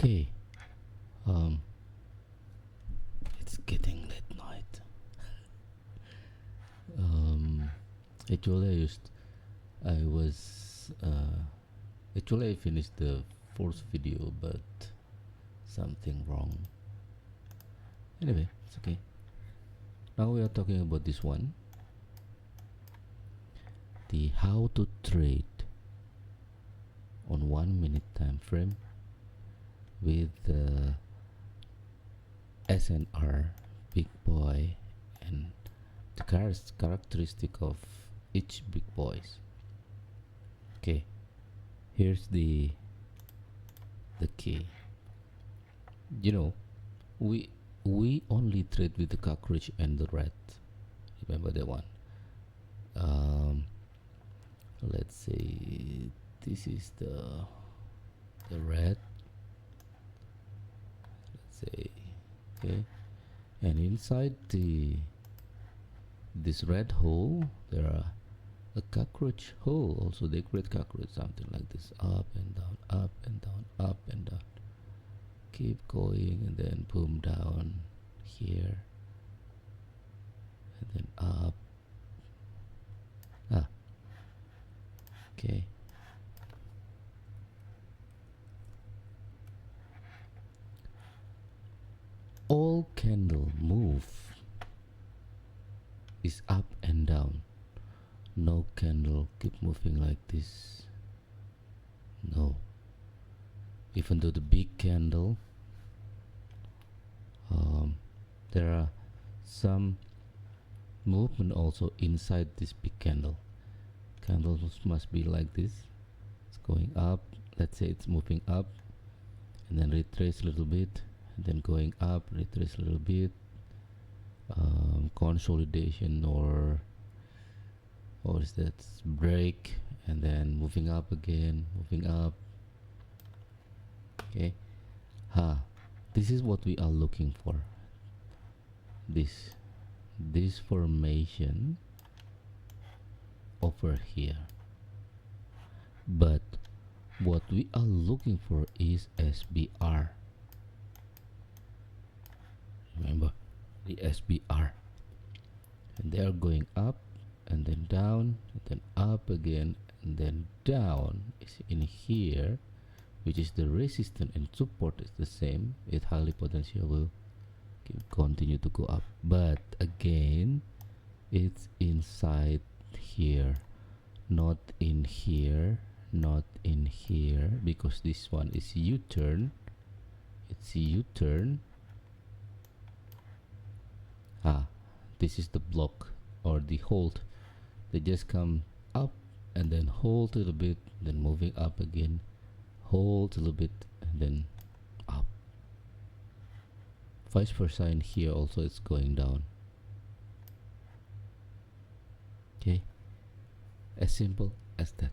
Okay, um, it's getting late night. Um, actually, I was, actually I finished the fourth video, but something wrong. Anyway, it's okay. Now we are talking about this one, the how to trade on 1 minute time frame with the SNR, big boy, and the characteristic of each big boys. Okay, here's the key. You know, we only trade with the cockroach and the rat. Remember that one? Let's say this is the red. Let's say, okay, and inside this red hole there are a cockroach hole. Also they create cockroach, something like this, up and down, up and down, up and down, keep going, and then boom, down here, and then up. Okay, all candle move is up and down. No candle keep moving like this. No, even though the big candle, there are some movement also inside this big candle. Candles must be like this. It's going up. Let's say it's moving up and then retrace a little bit, and then going up, retrace a little bit, consolidation or is that break, and then moving up again, moving up. Okay, this is what we are looking for. This formation over here, but what we are looking for is SBR. Remember the SBR, and they are going up and then down and then up again and then down. Is in here, which is the resistance and support is the same. It highly potential will continue to go up, but again it's inside here, not in here, not in here, because this one is U-turn. It's U-turn. This is the block or the hold. They just come up and then hold a little bit, then moving up again, hold a little bit, and then up. Vice versa in here also, it's going down. Okay, as simple as that.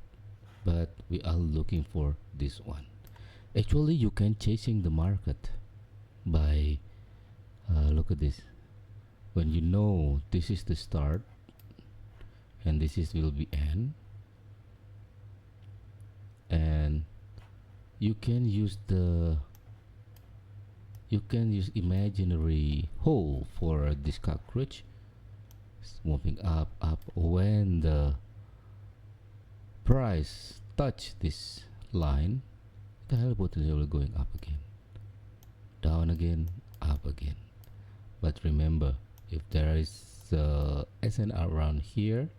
But we are looking for this one. Actually, you can chasing the market by look at this. When you know this is the start and this is will be end, and you can use imaginary hole for this cockroach. It's moving up. When the price touch this line, the hell potential will going up again, down again, up again. But remember, if there is SNR around here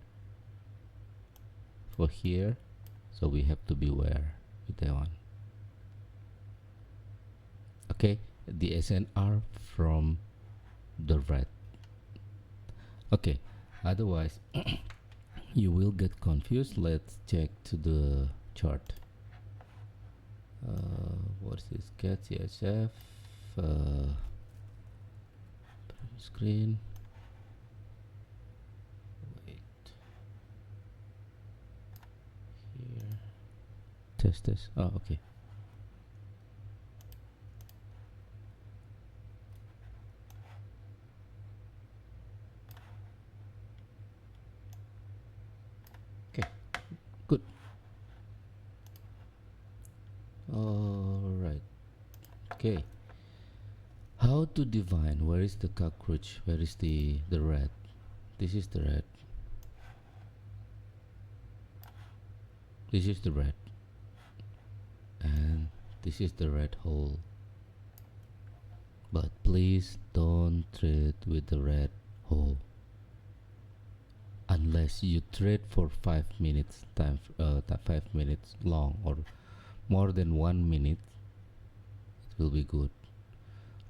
for here, so we have to beware with that one. Okay, the SNR from the red. Okay, otherwise you will get confused. Let's check to the chart. What is this? Get CHF screen. Wait, here, test this. Oh, okay. Okay, good. All right, Okay, how to divine where is the cockroach, where is the red? This is the red, this is the red, and this is the red hole. But please don't trade with the red hole unless you trade for 5 minutes time, 5 minutes long, or more than 1 minute. It will be good.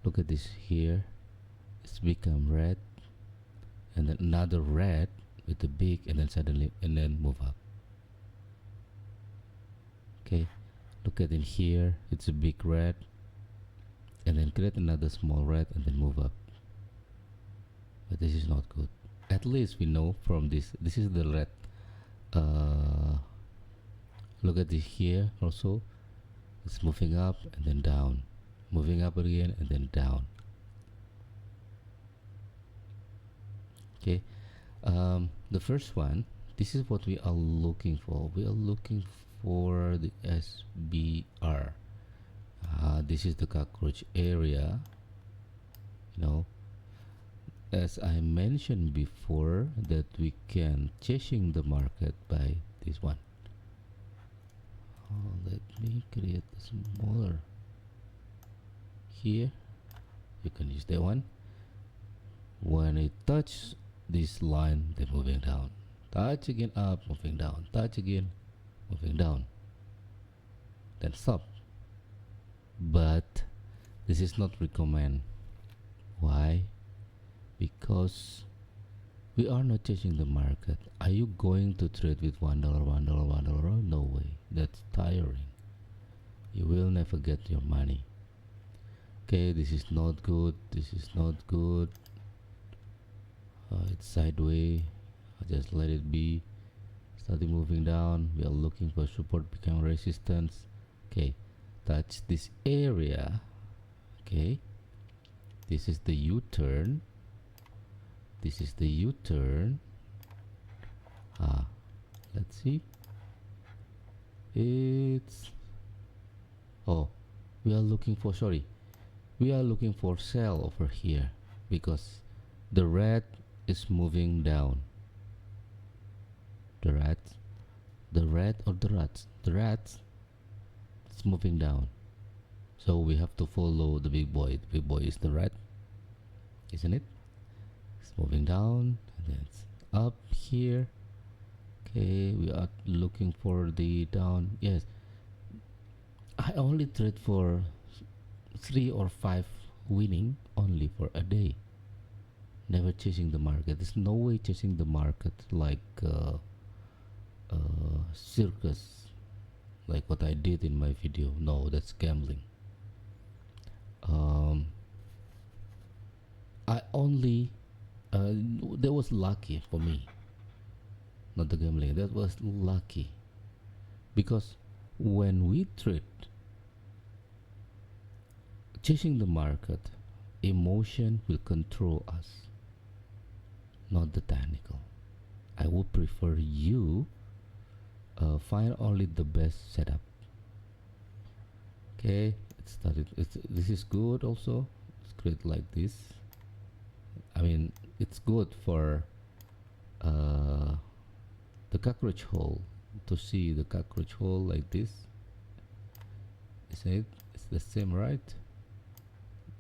Look at this here, it's become red, and then another red with the big, and then suddenly, and then move up. Okay, look at in here, it's a big red, and then create another small red, and then move up. But this is not good. At least we know from this is the red. Look at this here also, it's moving up and then down, moving up again and then down. Okay, the first one, this is what we are looking for. We are looking for the SBR. This is the cockroach area. You know, as I mentioned before, that we can chasing the market by this one. Let me create a smaller here. You can use that one. When it touch this line, they're moving down. Touch again, up, moving down. Touch again, moving down. Then stop. But this is not recommend. Why? Because we are not changing the market. Are you going to trade with $1, $1, $1? No way. That's tiring. You will never get your money. Okay, this is not good. This is not good. It's sideways. Just let it be. Starting moving down. We are looking for support, become resistance. Okay, touch this area. Okay, this is the U-turn. This is the U-turn. Let's see. It's we are looking for, sorry, we are looking for sell over here because the red is moving down. The red or the rats? The rats is moving down. So we have to follow the big boy. The big boy is the red, isn't it? It's moving down and then it's up here. Okay, we are looking for the down. Yes, I only trade for 3 or 5 winning only for a day. Never chasing the market. There's no way chasing the market like circus, like what I did in my video. No, that's gambling. I only that was lucky for me, not the gambling. That was lucky because when we trade chasing the market, emotion will control us, not the technical. I would prefer you find only the best setup. Okay, it started. This is good also. It's create like this. I mean, it's good for the cockroach hole, to see the cockroach hole like this. Isn't it? It's the same, right?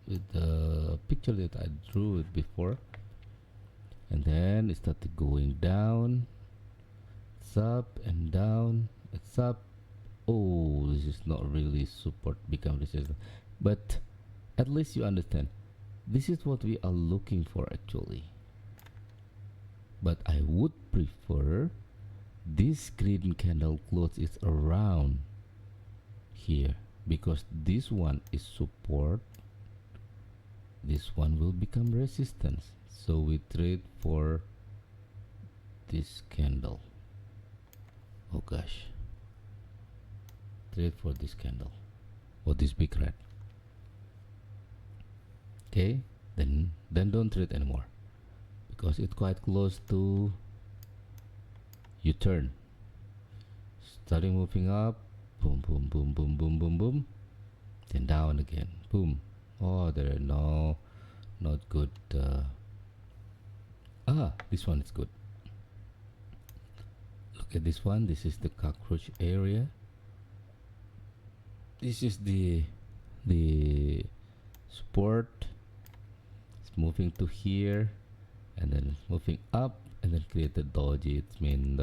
With the picture that I drew it before. And then it started going down. It's up and down. It's up. Oh, this is not really support, become resistance. But at least you understand. This is what we are looking for actually. But I would prefer this green candle close is around here, because this one is support, this one will become resistance. So we trade for this candle. Oh gosh, trade for this candle or this big red. Okay, then don't trade anymore because it's quite close to U-turn. Starting moving up, boom boom boom boom boom boom boom, then down again, boom. Oh, there are no, not good. This one is good. Look at this one. This is the cockroach area. This is the support. It's moving to here, and then it's moving up, and then create a doji. It means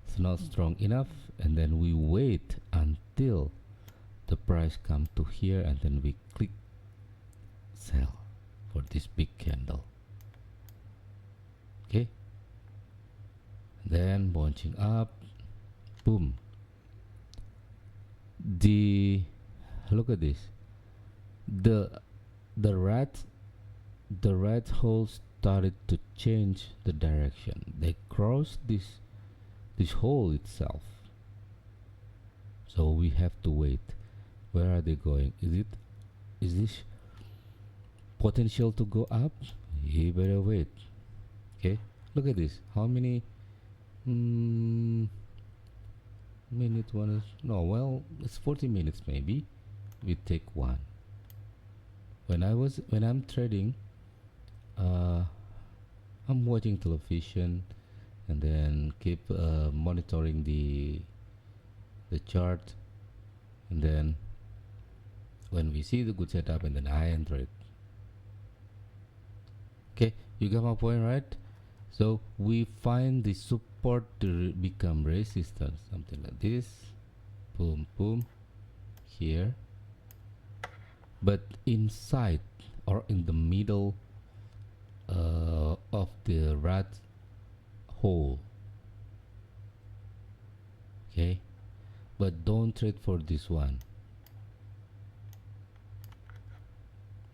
it's not strong enough, and then we wait until the price come to here, and then we click sell for this big candle. Okay, then bunching up, boom. Look at this, the red hole started to change the direction. They crossed this hole itself, so we have to wait. Where are they going? Is this potential to go up? You better wait. Okay, look at this. How many minute one is, no, well, it's 40 minutes maybe. We take one. When I'm trading, I'm watching television and then keep monitoring the chart, and then when we see the good setup, and then I enter it. Okay, you got my point, right? So we find the support to become resistance, something like this, boom boom here, but inside or in the middle of the rat hole. Okay, but don't trade for this one.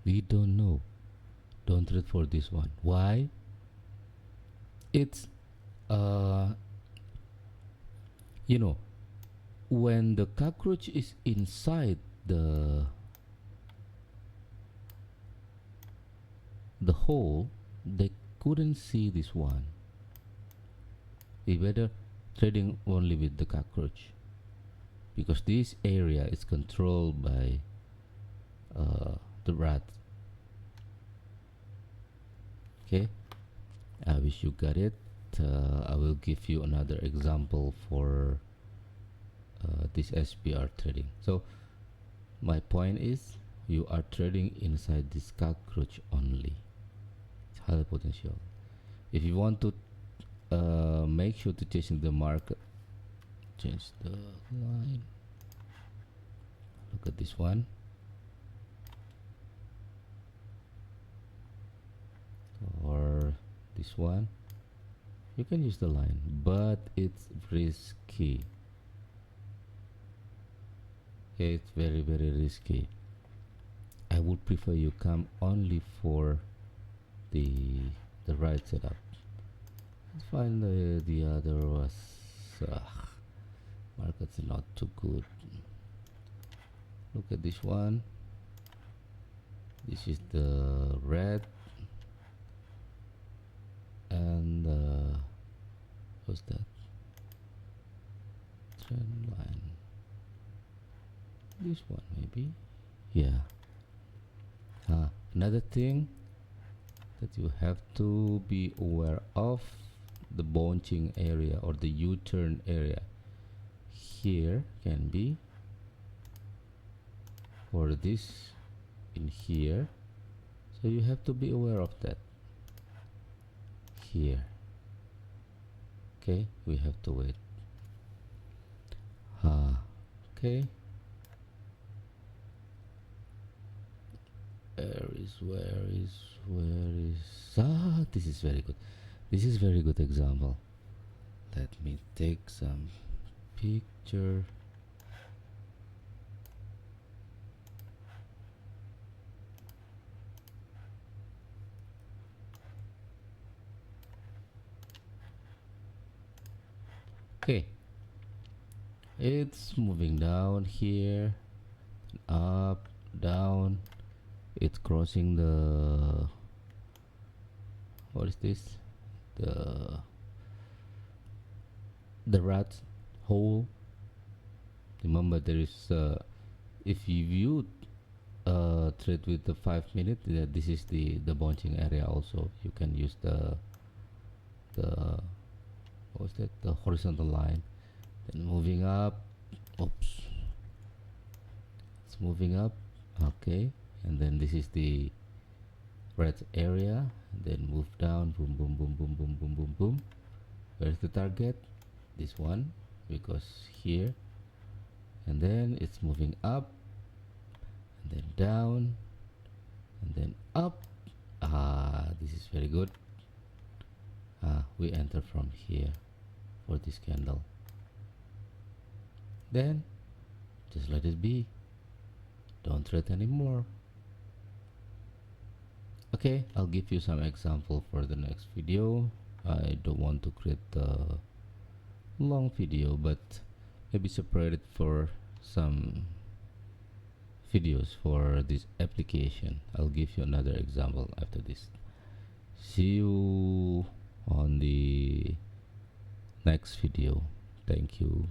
We don't know. Don't trade for this one. Why? It's you know, when the cockroach is inside the hole, they couldn't see this one. We better trading only with the cockroach, because this area is controlled by the rat. Okay, I wish you got it. I will give you another example for this SPR trading. So my point is, you are trading inside this cockroach only. It's high potential. If you want to make sure to change the market, change the line. Look at this one. Or this one. You can use the line, but it's risky. Okay, it's very risky. I would prefer you come only for the right setup. Let's find the other was markets are not too good. Look at this one. This is the red, and what's that? Trend line. This one maybe. Yeah. Another thing that you have to be aware of, the bunching area or the U-turn area here can be, or this in here, so you have to be aware of that here. Okay, we have to wait. Okay, where is this is very good. This is very good example. Let me take some picture. Okay, it's moving down here, up, down. It's crossing the, what is this, the rat hole. Remember, there is if you view thread with the 5 minute, this is the bunching area. Also you can use the what's that, the horizontal line, then moving up. Oops, it's moving up. Okay, and then this is the red area, and then move down. Boom boom boom boom boom boom boom boom. Where's the target? This one, because here, and then it's moving up, and then down, and then up. This is very good. We enter from here for this candle, then just let it be, don't trade anymore. Okay, I'll give you some example for the next video. I don't want to create a long video, but maybe separate it for some videos for this application. I'll give you another example after this. See you on the next video. Thank you.